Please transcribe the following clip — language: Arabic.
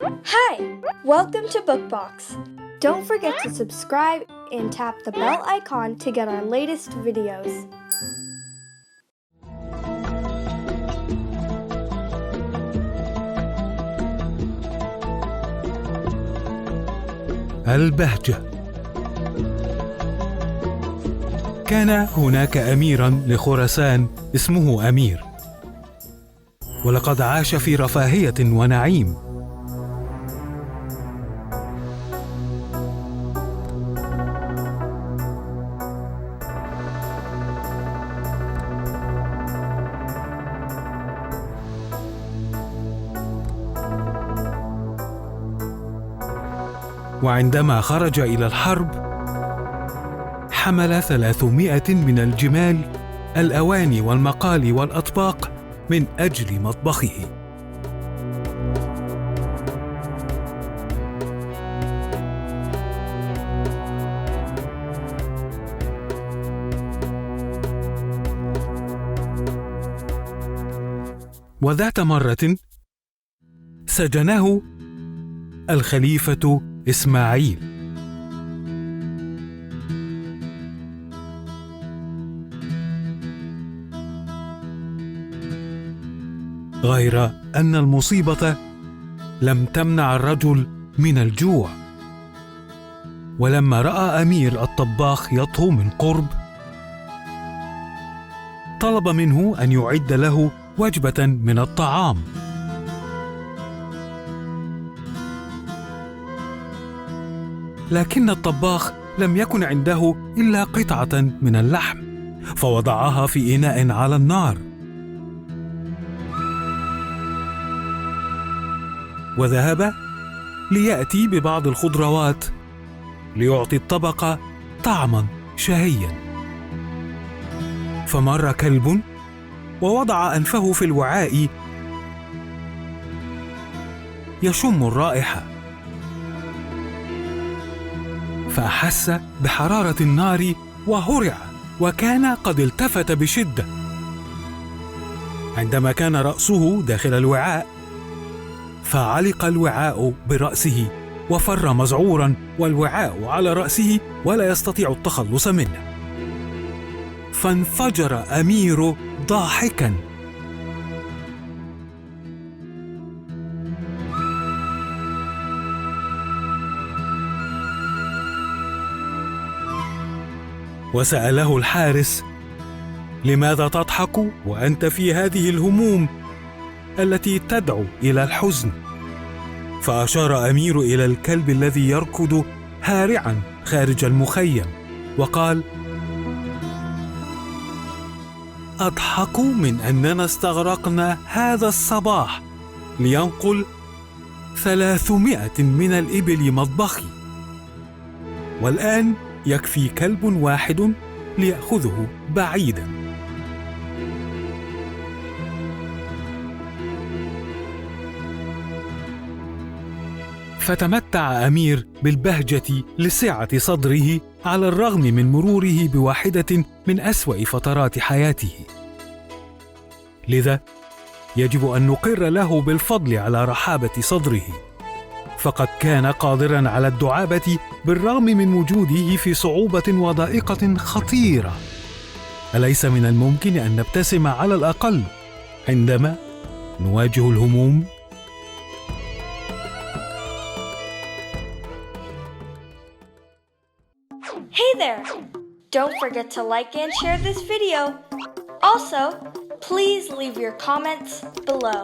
Hi! Welcome to Bookbox. Don't forget to subscribe and tap the bell icon to get our latest videos. البهجة. كان هناك أميراً لخراسان اسمه أمير، ولقد عاش في رفاهية ونعيم. وعندما خرج إلى الحرب حمل 300 من الجمال الأواني والمقالي والأطباق من أجل مطبخه. وذات مرة سجنه الخليفة إسماعيل، غير أن المصيبة لم تمنع الرجل من الجوع. ولما رأى أمير الطباخ يطهو من قرب طلب منه أن يعد له وجبة من الطعام. لكن الطباخ لم يكن عنده إلا قطعة من اللحم، فوضعها في إناء على النار، وذهب ليأتي ببعض الخضروات ليعطي الطبق طعما شهيا. فمر كلب ووضع أنفه في الوعاء يشم الرائحة، فأحس بحرارة النار وهرع، وكان قد التفت بشدة. عندما كان رأسه داخل الوعاء فعلق الوعاء برأسه وفر مذعورا، والوعاء على رأسه ولا يستطيع التخلص منه. فانفجر أمير ضاحكا. وسأله الحارس: لماذا تضحك وأنت في هذه الهموم التي تدعو إلى الحزن؟ فأشار أمير إلى الكلب الذي يركض هارعا خارج المخيم وقال: أضحك من أننا استغرقنا هذا الصباح لينقل 300 من الإبل مطبخي، والآن يكفي كلب واحد ليأخذه بعيدا. فتمتع أمير بالبهجة لسعة صدره على الرغم من مروره بواحدة من أسوأ فترات حياته. لذا يجب أن نقر له بالفضل على رحابة صدره، فقد كان قادرا على الدعابة بالرغم من وجوده في صعوبة وضائقة خطيرة. أليس من الممكن أن نبتسم على الأقل عندما نواجه الهموم؟ Hey there! Don't forget to like and share this video. Also, please leave your comments below.